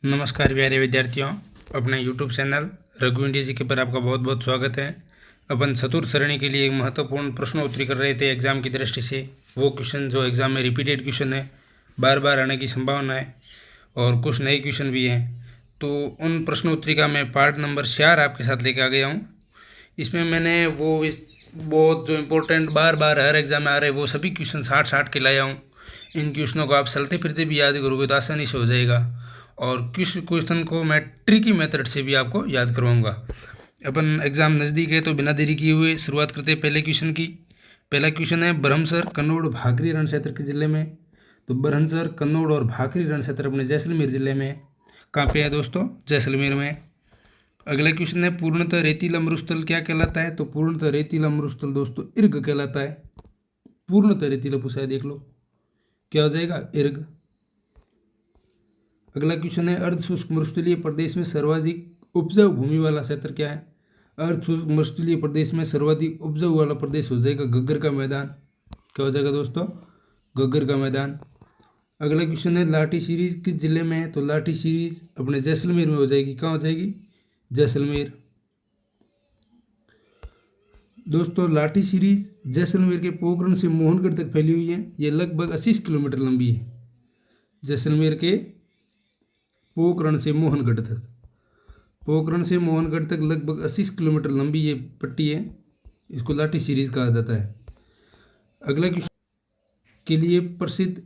नमस्कार प्यारे विद्यार्थियों, अपने YouTube चैनल रघु इंडिया जी के पर आपका बहुत बहुत स्वागत है। अपन चतुर्थ श्रेणी के लिए एक महत्वपूर्ण प्रश्नोत्तरी कर रहे थे एग्जाम की दृष्टि से। वो क्वेश्चन जो एग्जाम में रिपीटेड क्वेश्चन है, बार बार आने की संभावना है और कुछ नए क्वेश्चन भी हैं। तो उन प्रश्नोत्तरी का मैं पार्ट नंबर 4 आपके साथ लेके आ गया हूँ। इसमें मैंने बहुत जो इम्पोर्टेंट बार बार हर एग्जाम में आ रहे वो सभी क्वेश्चन 60 के लाया हूँ। इन क्वेश्चनों को आप चलते फिरते भी याद करोगे तो आसानी से हो जाएगा और किस क्वेश्चन को मैं ट्रिकी मेथड से भी आपको याद करवाऊंगा। अपन एग्ज़ाम नज़दीक है तो बिना देरी किए हुए शुरुआत करते हैं पहले क्वेश्चन की। पहला क्वेश्चन है बरहमसर, कन्नौड़, भाखरी रण क्षेत्र के ज़िले में। तो बरहमसर, कन्नौड़ और भाखरी रण क्षेत्र अपने जैसलमेर ज़िले में। कहाँ पे है दोस्तों? जैसलमेर में। अगला क्वेश्चन है पूर्णतः रेतीला मरुस्थल क्या कहलाता है? तो पूर्णतः रेतीला मरुस्थल दोस्तों इर्ग कहलाता है। पूर्णतः रेतीला पूछा है, देख लो क्या हो जाएगा, इर्ग। अगला क्वेश्चन है अर्ध शुष्क मरुस्थलीय प्रदेश में सर्वाधिक उपजाऊ भूमि वाला क्षेत्र क्या है? अर्ध शुष्क मरुस्थलीय प्रदेश में सर्वाधिक उपजाऊ वाला प्रदेश हो जाएगा घग्गर का मैदान। क्या हो जाएगा दोस्तों? घग्गर का मैदान। अगला क्वेश्चन है लाठी सीरीज किस जिले में है? तो लाठी सीरीज अपने जैसलमेर में हो जाएगी। कहाँ हो जाएगी? जैसलमेर। दोस्तों लाठी सीरीज जैसलमेर के पोखरण से मोहनगढ़ तक फैली हुई है। ये लगभग 80 किलोमीटर लंबी है। जैसलमेर के पोखरण से मोहनगढ़ तक, पोखरण से मोहनगढ़ तक लगभग 80 किलोमीटर लंबी ये पट्टी है। इसको लाठी सीरीज कहा जाता है। अगला क्वेश्चन के लिए प्रसिद्ध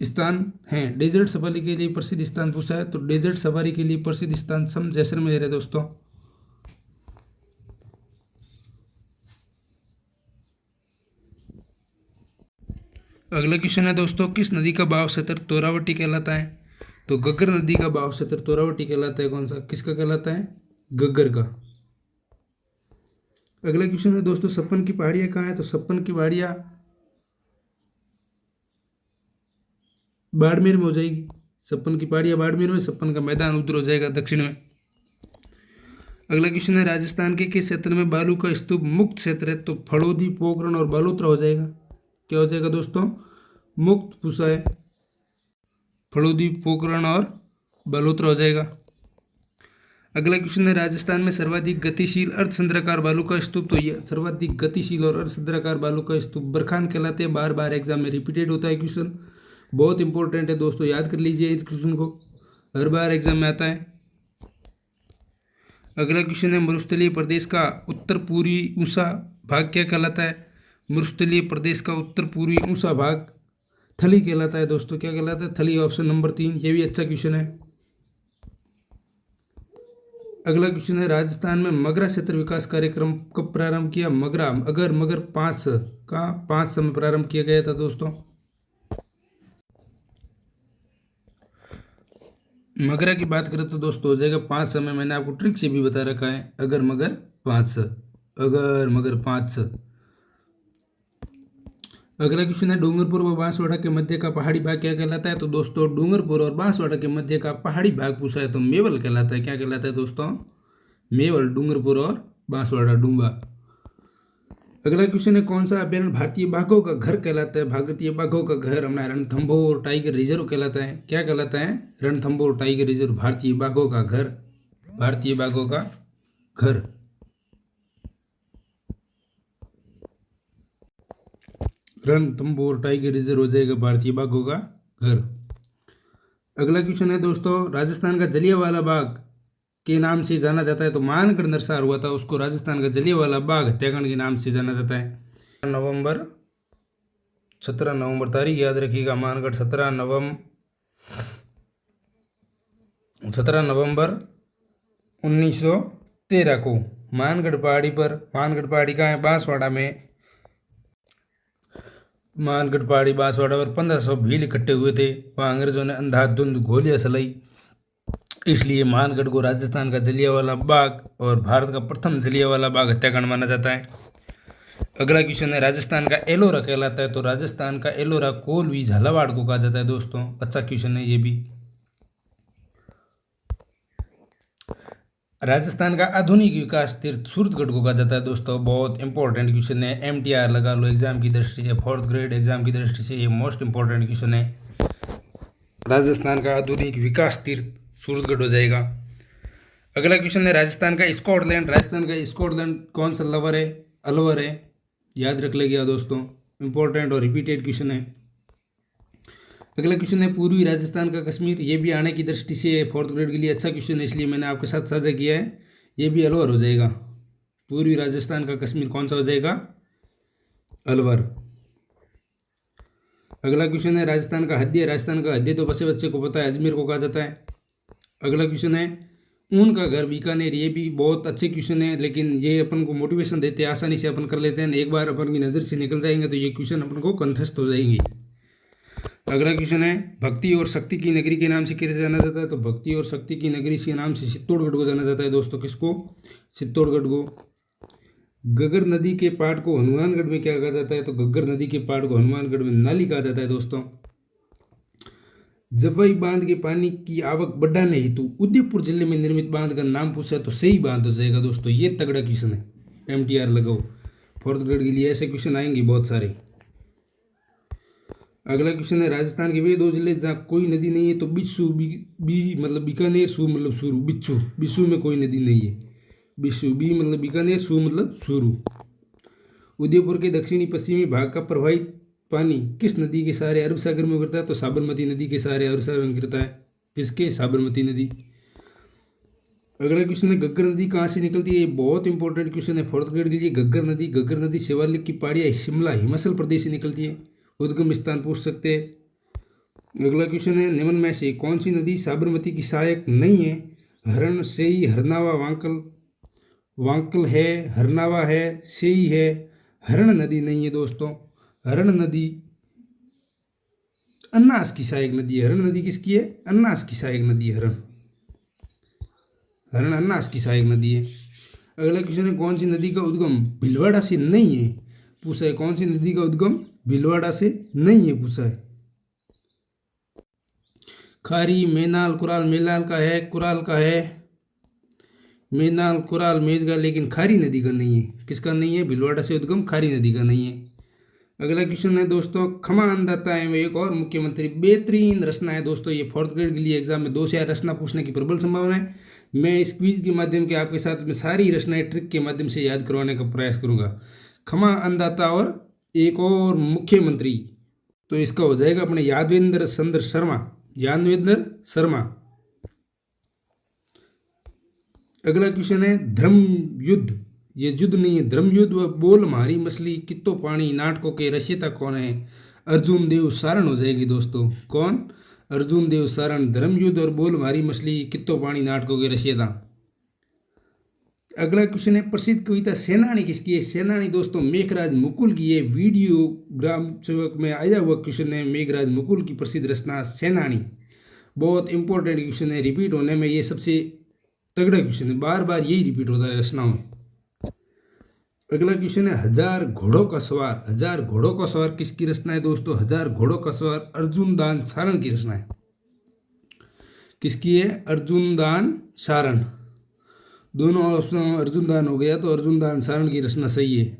स्थान है, डेजर्ट सफारी के लिए प्रसिद्ध स्थान पूछा है। तो डेजर्ट सफारी के लिए प्रसिद्ध स्थान सम जैसलमेर है दोस्तों। अगला क्वेश्चन है दोस्तों किस नदी का बहाव क्षेत्र तोरावटी कहलाता है? तो घग्गर नदी का बहाव क्षेत्र तोरावटी कहलाता है। कौन सा, किसका कहलाता है? घग्गर का। अगला क्वेश्चन है दोस्तों सपन की पहाड़ियां कहाँ है? तो सपन की पहाड़ियां बाड़मेर में हो जाएगी। सपन की पहाड़ियां बाड़मेर में, सपन का मैदान उधर हो जाएगा दक्षिण में। अगला क्वेश्चन है राजस्थान के किस क्षेत्र में बालू का स्तूप मुक्त क्षेत्र है? तो फड़ौदी, पोखरण और बालोतरा हो जाएगा। क्या हो जाएगा दोस्तों? मुक्त पूछा है। फड़ौदी, पोखरण और बालोतरा हो जाएगा। अगला क्वेश्चन है राजस्थान में सर्वाधिक गतिशील अर्धचंद्राकार बालू का स्तूप। तो ये सर्वाधिक गतिशील और अर्धचंद्राकार बालू का स्तूप बरखान कहलाते हैं। बार बार एग्जाम में रिपीटेड होता है क्वेश्चन, बहुत इंपॉर्टेंट है दोस्तों, याद कर लीजिए इस क्वेश्चन को, हर बार एग्जाम में आता है। अगला क्वेश्चन है मरुस्थलीय प्रदेश का उत्तर पूर्वी ऊंचा भाग क्या कहलाता है? मरुस्थलीय प्रदेश का उत्तर पूर्वी ऊंचा भाग थली कहलाता है दोस्तों। क्या कहलाता है? थली। ऑप्शन नंबर 3, ये भी अच्छा क्वेश्चन है। अगला क्वेश्चन है राजस्थान में मगरा क्षेत्र विकास कार्यक्रम कब प्रारंभ किया? मगरा अगर मगर 5 का 5 में प्रारंभ किया गया था दोस्तों। मगरा की बात करें तो दोस्तों हो जाएगा 5 समय। मैंने आपको ट्रिक से भी बता रखा है, अगर मगर 5, अगर मगर 5। अगला क्वेश्चन है डूंगरपुर व बांसवाड़ा के मध्य का पहाड़ी भाग क्या कहलाता है? तो दोस्तों डूंगरपुर और बांसवाड़ा के मध्य का पहाड़ी भाग पूछा है तो मेवल कहलाता है। क्या कहलाता है दोस्तों? मेवल। डूंगरपुर और बांसवाड़ा, डूंगा। अगला क्वेश्चन है कौन सा अभ्यारण्य भारतीय बाघों का घर कहलाता है? भारतीय बाघों का घर अपना रणथंभौर टाइगर रिजर्व कहलाता है। क्या कहलाता है? रणथंभौर टाइगर रिजर्व, भारतीय बाघों का घर, भारतीय बाघों का घर। रणथंभौर टाइगर रिजर्व हो जाएगा भारतीय बाघों का घर। अगला क्वेश्चन है दोस्तों राजस्थान का जलियांवाला बाग के नाम से जाना जाता है। तो मानगढ़ नरसंहार हुआ था, उसको राजस्थान का जलियांवाला बाग हत्याकांड के नाम से जाना जाता है। 17 नवंबर तारीख याद रखिएगा। मानगढ़ 17 नवंबर 1913 को मानगढ़ पहाड़ी पर, मानगढ़ पहाड़ी कहाँ है? बांसवाड़ा में। मानगढ़ पहाड़ी बांसवाड़ा पर 1500 भील इकट्ठे हुए थे। वहाँ अंग्रेजों ने अंधाधुंध गोलियां चलाई, इसलिए मानगढ़ को राजस्थान का जलियांवाला बाग और भारत का प्रथम जलियांवाला बाग हत्याकांड माना जाता है। अगला क्वेश्चन है राजस्थान का एलोरा कहलाता है। तो राजस्थान का एलोरा कोलवी झालावाड़ को कहा जाता है दोस्तों। अच्छा क्वेश्चन है ये भी। राजस्थान का आधुनिक विकास तीर्थ सूरतगढ़ को कहा जाता है दोस्तों। बहुत इंपॉर्टेंट क्वेश्चन है, MTR लगा लो एग्जाम की दृष्टि से, 4th ग्रेड एग्जाम की दृष्टि से ये मोस्ट इंपॉर्टेंट क्वेश्चन है। राजस्थान का आधुनिक विकास तीर्थ सूरतगढ़ हो जाएगा। अगला क्वेश्चन है राजस्थान का स्कॉटलैंड। राजस्थान का स्कॉटलैंड कौन सा लवर है? अलवर है, याद रख लेगा दोस्तों, इंपॉर्टेंट और रिपीटेड क्वेश्चन है। अगला क्वेश्चन है पूर्वी राजस्थान का कश्मीर। ये भी आने की दृष्टि से फोर्थ ग्रेड के लिए अच्छा क्वेश्चन है, इसलिए मैंने आपके साथ साझा किया है। ये भी अलवर हो जाएगा। पूर्वी राजस्थान का कश्मीर कौन सा हो जाएगा? अलवर। अगला क्वेश्चन है राजस्थान का हद्य। राजस्थान का हद्य तो बच्चे को पता है, अजमेर को कहा जाता है। अगला क्वेश्चन है ऊन का घर बीकानेर। ये भी बहुत अच्छे क्वेश्चन है, लेकिन ये अपन को मोटिवेशन देते हैं, आसानी से अपन कर लेते हैं। एक बार अपन की नज़र से निकल जाएंगे तो ये क्वेश्चन अपन को कंठस्थ हो जाएंगे। अगला क्वेश्चन है भक्ति और शक्ति की नगरी के नाम से किसे जाना जाता है? तो भक्ति और शक्ति की नगरी के नाम से चित्तौड़गढ़ को जाना जाता है दोस्तों। किसको? चित्तौड़गढ़ को। गगर नदी के पाट को हनुमानगढ़ में क्या कहा जाता है? तो गगर नदी के पाट को हनुमानगढ़ में नाली कहा जाता है दोस्तों। जवाई बांध के पानी की आवक बढ़ाने हेतु उदयपुर जिले में निर्मित बांध का नाम पूछा तो सही बांध हो जाएगा दोस्तों। ये तगड़ा क्वेश्चन है, MTR लगाओ। फोर्थ ग्रेड के लिए ऐसे क्वेश्चन आएंगे बहुत सारे। अगला क्वेश्चन है राजस्थान के वे दो जिले जहाँ कोई नदी नहीं है। तो बिच्छू बी मतलब बीकानेर, सू मतलब सूरू। बिच्छू, बिच्छू में कोई नदी नहीं है। बिच्छू, बी मतलब बीकानेर, सू मतलब सूरू। उदयपुर के दक्षिणी पश्चिमी भाग का प्रवाहित पानी किस नदी के सहारे अरब सागर में गिरता है? तो साबरमती नदी के सहारे अरब सागर में गिरता है। किसके? साबरमती नदी। अगला क्वेश्चन है घग्गर नदी कहाँ से निकलती है? ये बहुत इंपॉर्टेंट क्वेश्चन है फोर्थ ग्रेड के लिए। घग्गर नदी शिवालिक की पहाड़ियाँ शिमला हिमाचल प्रदेश से निकलती है। उद्गम स्थान पूछ सकते हैं। अगला क्वेश्चन है निम्न में से कौन सी नदी साबरमती की सहायक नहीं है? हरण, सेई, हरनावा, वांकल। वांकल है, हरनावा है, सेई है, हरण नदी नहीं है दोस्तों। हरण नदी अन्नास की सहायक नदी है। हरण नदी किसकी है? अन्नास की सहायक नदी है। हरण अन्नास की सहायक नदी है। अगला क्वेश्चन है कौन सी नदी का उद्गम भीलवाड़ा से नहीं है? पूछा है कौन सी नदी का उद्गम भीलवाड़ा से नहीं है, पूछा है। खारी, मेनाल, कुराल। मेनाल का है, कुराल का है। मेनाल, कुराल, मेजगा, लेकिन खारी नदी का नहीं है। किसका नहीं है? भीलवाड़ा से उद्गम खारी नदी का नहीं है। अगला क्वेश्चन है दोस्तों खमा अन्नदाता एवं एक और मुख्यमंत्री। बेहतरीन रचना है दोस्तों। ये फोर्थ ग्रेड के लिए एग्जाम में 2 से 8 रचना पूछने की प्रबल संभावना है। मैं इस क्विज के माध्यम के आपके साथ में सारी रचनाएं ट्रिक के माध्यम से याद करवाने का प्रयास करूंगा। खमा अन्नदाता और एक और मुख्यमंत्री, तो इसका हो जाएगा अपने यादवेंद्र चंद्र शर्मा। यादवेंद्र शर्मा। अगला क्वेश्चन है धर्म युद्ध। ये युद्ध नहीं है, धर्म युद्ध व बोल मारी मछली कित्तो पानी नाटकों के रचयिता कौन है? अर्जुन देव सारण हो जाएगी दोस्तों। कौन? अर्जुन देव सारण। धर्म युद्ध और बोल मारी मछली कित्तो पानी नाटकों के रचयिता। अगला क्वेश्चन है प्रसिद्ध कविता सेनानी किसकी है? सेनानी दोस्तों मेघराज मुकुल की है। वीडियो ग्राम सेवक में आया हुआ क्वेश्चन है। मेघराज मुकुल की प्रसिद्ध रचना सेनानी। बहुत इंपॉर्टेंट क्वेश्चन है, रिपीट होने में ये सबसे तगड़ा क्वेश्चन है, बार बार यही रिपीट होता है रचनाओं में। अगला क्वेश्चन है हजार घोड़ों का सवार। हजार घोड़ों का सवार किसकी रचना है दोस्तों? हजार घोड़ों का सवार अर्जुन दान सारण की रचना है। किसकी है? अर्जुन दान सारण। दोनों ऑप्शन अर्जुन दान हो गया, तो अर्जुन दान सारण की रचना सही है।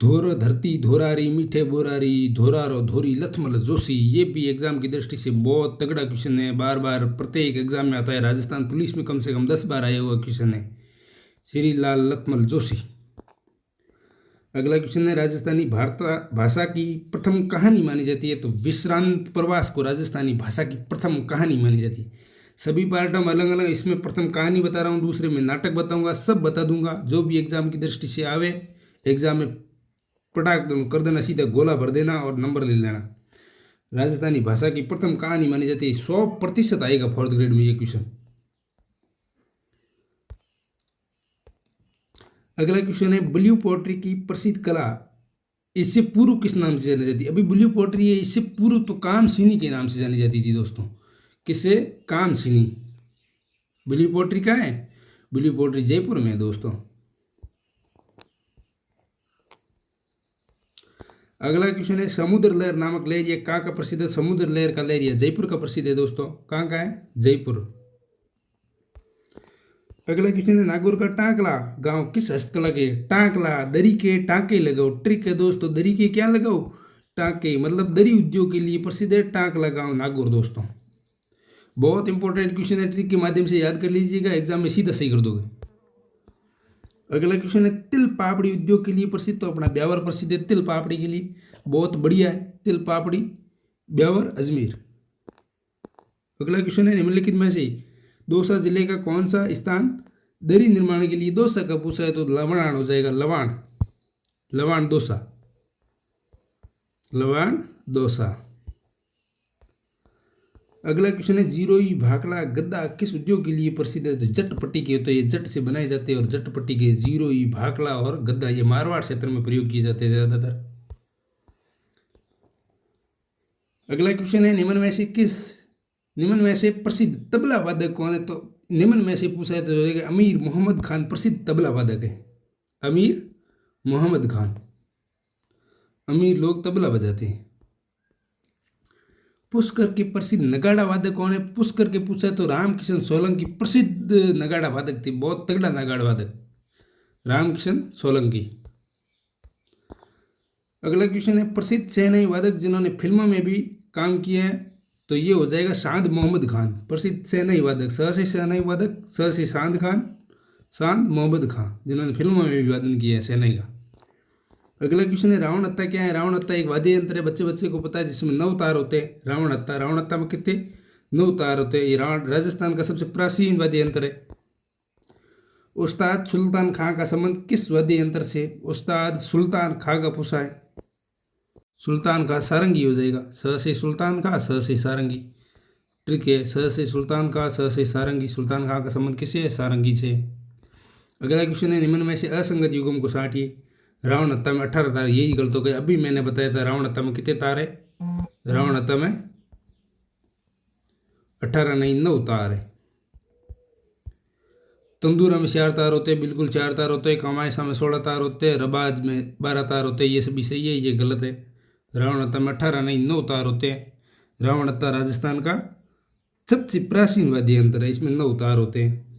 धोर धरती धोरारी मीठे बोरारी धोरारो धोरी लथमल जोशी। ये भी एग्जाम की दृष्टि से बहुत तगड़ा क्वेश्चन है, बार बार प्रत्येक एग्जाम में आता है। राजस्थान पुलिस में कम से कम 10 बार आया हुआ क्वेश्चन है। श्री लाल लथमल जोशी। अगला क्वेश्चन है राजस्थानी भाषा की प्रथम कहानी मानी जाती है? तो विश्रांत प्रवास को राजस्थानी भाषा की प्रथम कहानी मानी जाती है। सभी पार्ट हम अलग अलग, इसमें प्रथम कहानी बता रहा हूँ, दूसरे में नाटक बताऊंगा, सब बता दूंगा। जो भी एग्जाम की दृष्टि से आवे एग्जाम में पटाख कर देना, सीधा गोला भर देना और नंबर ले लेना। राजस्थानी भाषा की प्रथम कहानी मानी जाती है। 100% आएगा फोर्थ ग्रेड में ये क्वेश्चन। अगला क्वेश्चन है ब्लू पोट्री की प्रसिद्ध कला इससे पूर्व किस नाम से जानी जाती है? अभी ब्लू पोट्री है, इससे पूर्व तो कामसिनी के नाम से जानी जाती थी दोस्तों। किससे? कामसिनी। ब्लू पोट्री कहाँ है? ब्लू पोट्री जयपुर में है दोस्तों। अगला क्वेश्चन है समुद्र लहर नामक लहरिया कहाँ का प्रसिद्ध है? समुद्र लहर का लहरिया जयपुर का प्रसिद्ध है दोस्तों। कहाँ का है? जयपुर। अगला क्वेश्चन है नागौर का टांकला गांव किस हस्तकला के? टांकला, दरी के टांके लगाओ। ट्रिक है दोस्तों, दरी के क्या लगाओ? टांके मतलब दरी उद्योग के लिए प्रसिद्ध है टांकला गांव नागौर। दोस्तों बहुत इंपॉर्टेंट क्वेश्चन है, ट्रिक के माध्यम से याद कर लीजिएगा, एग्जाम में सीधा सही कर दोगे। अगला क्वेश्चन है तिल पापड़ी उद्योग के लिए प्रसिद्ध, तो अपना ब्यावर प्रसिद्ध है तिल पापड़ी के लिए, बहुत बढ़िया है तिल पापड़ी, ब्यावर अजमेर। अगला क्वेश्चन है निम्नलिखित में से दौसा जिले का कौन सा स्थान दरी निर्माण के लिए दौसा का पूछा है, तो लवाण हो जाएगा, लवाण, लवाण दौसा, लवाण दौसा। अगला क्वेश्चन है जीरोई भाखड़ा गद्दा किस उद्योग के लिए प्रसिद्ध है, तो जट पट्टी के, तो ये जट से बनाए जाते हैं, और जट पट्टी के जीरोई भाखड़ा और गद्दा ये मारवाड़ क्षेत्र में प्रयोग किए जाते हैं ज्यादातर। अगला क्वेश्चन है निम्न में से प्रसिद्ध तबला वादक कौन है, तो निम्न में से पूछा है तो अमीर मोहम्मद खान प्रसिद्ध तबला वादक है, अमीर मोहम्मद खान, अमीर लोग तबला बजाते हैं। पुष्कर के प्रसिद्ध नगाड़ा वादक कौन है, पुष्कर के पूछा है तो रामकिशन सोलंकी प्रसिद्ध नगाड़ा वादक थे, बहुत तगड़ा नगाड़ा वादक रामकिशन सोलंकी। अगला क्वेश्चन है प्रसिद्ध शहनाई वादक जिन्होंने फिल्मों में भी काम किया है, तो ये हो जाएगा शांद मोहम्मद खान, प्रसिद्ध शहनाई वादक, सहसी शहनाई वादक सहसी शांद खान, शांद मोहम्मद खान, जिन्होंने फिल्मों में भी वादन किया है शहनाई का। अगला क्वेश्चन है रावण हत्ता क्या है, रावण हत्ता एक वाद्य यंत्र है, बच्चे बच्चे को पता है, जिसमें 9 तार होते हैं। रावण हत्ता में कितने 9 तार होते हैं। ये राजस्थान का सबसे प्राचीन वाद्य यंत्र है। उस्ताद सुल्तान खां का संबंध किस वाद्य यंत्र से, उस्ताद सुल्तान खां का पूछा है, सुल्तान का सारंगी हो जाएगा, स से सुल्तान का स से सारंगी, ट्रिक है, स से सुल्तान का स से सारंगी, सुल्तान खां का संबंध किससे है, सारंगी से। अगला क्वेश्चन है निम्न में से असंगत युग्म को साटिए, रावण हत्ता में 18 तार, यही गलत हो गए, अभी मैंने बताया था रावण हत्ता में कितने तार है, रावण हत्ता में 18 नहीं 9 तार है। तंदूरा में 4 तार होते हैं, बिल्कुल 4 तार होते हैं। कामायसा में 16 तार होते हैं, रबाज में 12 तार होते हैं, ये सभी सही है, ये गलत है। रावण हत्ता में 18 नहीं 9 तार होते हैं। रावण हत्ता राजस्थान का सबसे प्राचीन वाद्य यंत्र है, इसमें 9 तार होते हैं।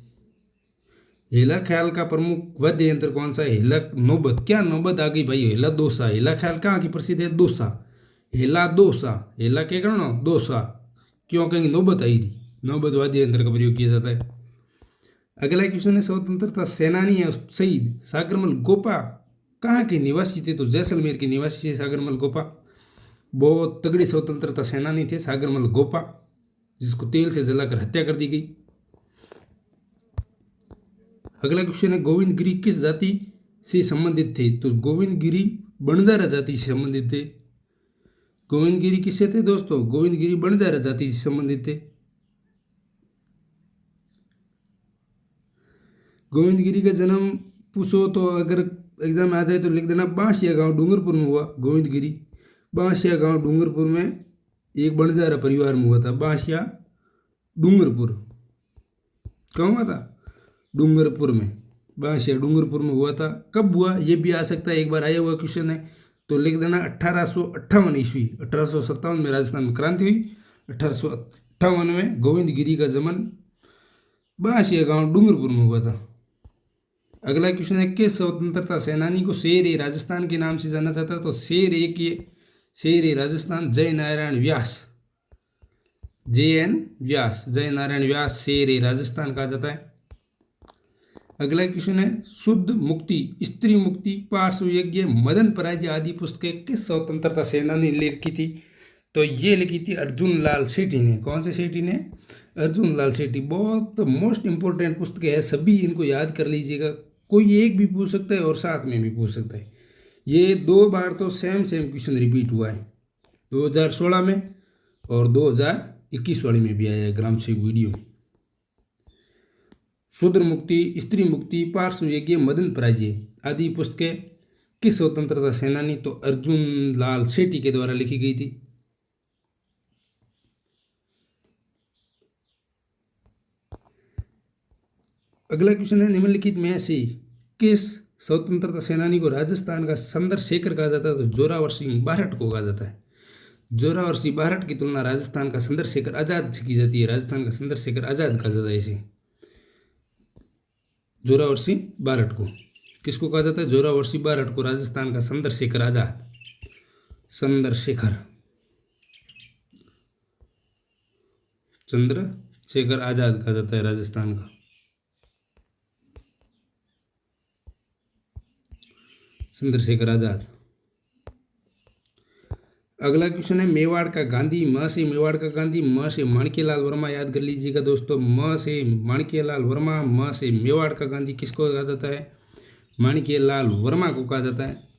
हेला ख्याल का प्रमुख वाद्य यंत्र कौन सा है, हेला नौबत, क्या नौबत आ गई भाई, हेला दोसा, हेला ख्याल कहाँ की प्रसिद्ध है, दोसा, हेला दोसा, हेला क्या करना दोसा, क्यों कहेंगे नौबत आई थी, नौबत वाद्य यंत्र का प्रयोग किया जाता है। अगला क्वेश्चन है स्वतंत्रता सेनानी है शहीद सागरमल गोपा कहाँ के निवासी थे, तो जैसलमेर के निवासी थे सागरमल गोपा, बहुत तगड़े स्वतंत्रता सेनानी थे सागरमल गोपा, जिसको तेल से जलाकर हत्या कर दी गई। अगला क्वेश्चन है गोविंद गिरी किस जाति से संबंधित थे, तो गोविंद गिरी बंजारा जाति से संबंधित थे। गोविंद गिरी किससे थे दोस्तों, गोविंद गिरी बंजारा जाति से संबंधित थे। गोविंद गिरी का जन्म पूछो तो अगर एग्जाम में आ जाए तो लिख देना बांसिया गांव डूंगरपुर में हुआ। गोविंद गिरी बांसिया गांव डूंगरपुर में एक बंजारा परिवार में हुआ था। बांसिया डूंगरपुर कहाँ हुआ था, डूंगरपुर में, बांसिया डूंगरपुर में हुआ था। कब हुआ ये भी आ सकता है, एक बार आया हुआ क्वेश्चन है, तो लिख देना 1858 ईस्वी, 1857 में राजस्थान में क्रांति हुई, 1858 में गोविंद गिरी का जन्म बांसिया गांव डूंगरपुर में हुआ था। अगला क्वेश्चन है किस स्वतंत्रता सेनानी को शेर ए राजस्थान के नाम से जाना जाता है, तो शेर ए राजस्थान जय नारायण व्यास, JN व्यास, जय नारायण व्यास शेर ए राजस्थान कहा जाता है। अगला क्वेश्चन है शुद्ध मुक्ति, स्त्री मुक्ति, पार्श्व यज्ञ, मदन पराजय आदि पुस्तकें किस स्वतंत्रता सेनानी ने लिखी थी, तो ये लिखी थी अर्जुन लाल सेठी ने। कौन से सेठी ने, अर्जुन लाल सेठी। बहुत मोस्ट इंपॉर्टेंट पुस्तकें है, सभी इनको याद कर लीजिएगा, कोई एक भी पूछ सकता है और साथ में भी पूछ सकता है। ये 2 बार तो सेम क्वेश्चन रिपीट हुआ है, 2016 में और 2021 वाली में भी आया है ग्राम सेवक वीडियो में। शूद्र मुक्ति, स्त्री मुक्ति, पार्श्व यज्ञ, मदन पराजय आदि पुस्तकें किस स्वतंत्रता सेनानी, तो अर्जुन लाल सेठी के द्वारा लिखी गई थी। अगला क्वेश्चन है निम्नलिखित में से किस स्वतंत्रता सेनानी को राजस्थान का चंद्रशेखर कहा जाता है, तो जोरावर सिंह बारहट को कहा जाता है। जोरावर सिंह बारहट की तुलना राजस्थान का चंद्रशेखर आजाद से की जाती है, राजस्थान का चंद्रशेखर आजाद कहा जाता है इसे। जोरावर सिंह बारहट को किसको कहा जाता है, जोरावर सिंह बारहट को राजस्थान का चंद्रशेखर आजाद, चंद्रशेखर आजाद कहा जाता है राजस्थान का। चंद्रशेखर आजाद। अगला क्वेश्चन है मेवाड़ का गांधी। म से मेवाड़ का गांधी, म से माणिक्यलाल वर्मा। याद कर लीजिएगा दोस्तों, म से माणिक्यलाल वर्मा, म से मेवाड़ का गांधी किसको कहा जाता है? माणिक्यलाल वर्मा को कहा जाता है।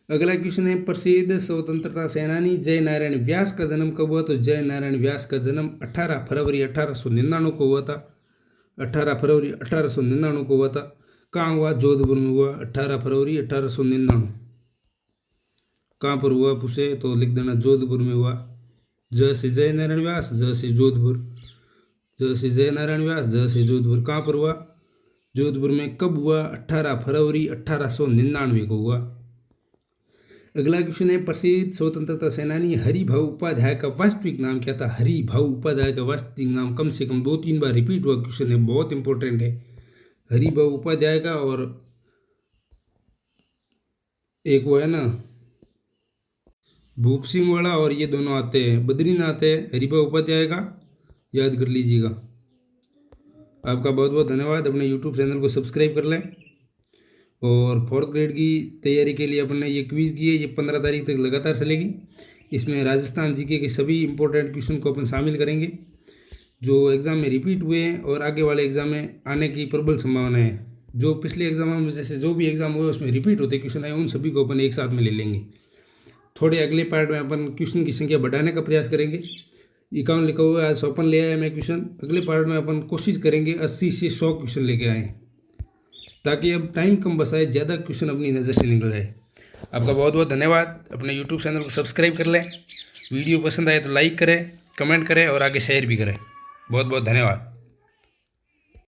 अगला क्वेश्चन है प्रसिद्ध स्वतंत्रता सेनानी जय नारायण व्यास का जन्म कब हुआ? तो जय नारायण व्यास का जन्म 18 फरवरी 1899 को हुआ था। 18 फरवरी 1899 को हुआ था। कहाँ हुआ? जोधपुर में हुआ। 18 फरवरी 1899। कहाँ पर हुआ पूछे तो लिख देना जोधपुर में हुआ। ज से जय नारायण व्यास, ज से जोधपुर, ज से जय नारायण व्यास, ज से जोधपुर। कहाँ पर हुआ? जोधपुर में। कब हुआ? 18 फरवरी 1899 को हुआ। अगला क्वेश्चन है प्रसिद्ध स्वतंत्रता सेनानी हरिभाऊ उपाध्याय का वास्तविक नाम क्या था? हरिभाऊ उपाध्याय का वास्तविक नाम कम से कम 2-3 बार रिपीट हुआ क्वेश्चन है, बहुत इंपॉर्टेंट है। हरिभाऊ उपाध्याय का और एक वो है ना भूप सिंह वाला, और ये दोनों आते हैं, बद्रीनाथ है हरिभाऊ उपाध्याय का, याद कर लीजिएगा। आपका बहुत बहुत धन्यवाद। अपने यूट्यूब चैनल को सब्सक्राइब कर लें। और 4th ग्रेड की तैयारी के लिए अपन ने ये क्विज़ की है, ये 15 तारीख तक लगातार चलेगी। इसमें राजस्थान जीके के सभी इंपॉर्टेंट क्वेश्चन को अपन शामिल करेंगे जो एग्ज़ाम में रिपीट हुए हैं और आगे वाले एग्ज़ाम में आने की प्रबल संभावना है। जो पिछले एग्जामों में जैसे जो भी एग्ज़ाम हुए उसमें रिपीट होते क्वेश्चन आए, उन सभी को अपन एक साथ में ले लेंगे। थोड़े अगले पार्ट में अपन क्वेश्चन की संख्या बढ़ाने का प्रयास करेंगे। 51 लिखा हुआ है, आज 54 ले आया मैं क्वेश्चन। अगले पार्ट में अपन कोशिश करेंगे 80 से 100 क्वेश्चन लेके आएँ, ताकि अब टाइम कम बसाए, ज़्यादा क्वेश्चन अपनी नज़र से निकल जाए। आपका बहुत बहुत धन्यवाद। अपने यूट्यूब चैनल को सब्सक्राइब कर लें। वीडियो पसंद आए तो लाइक करें, कमेंट करें और आगे शेयर भी करें। बहुत बहुत धन्यवाद।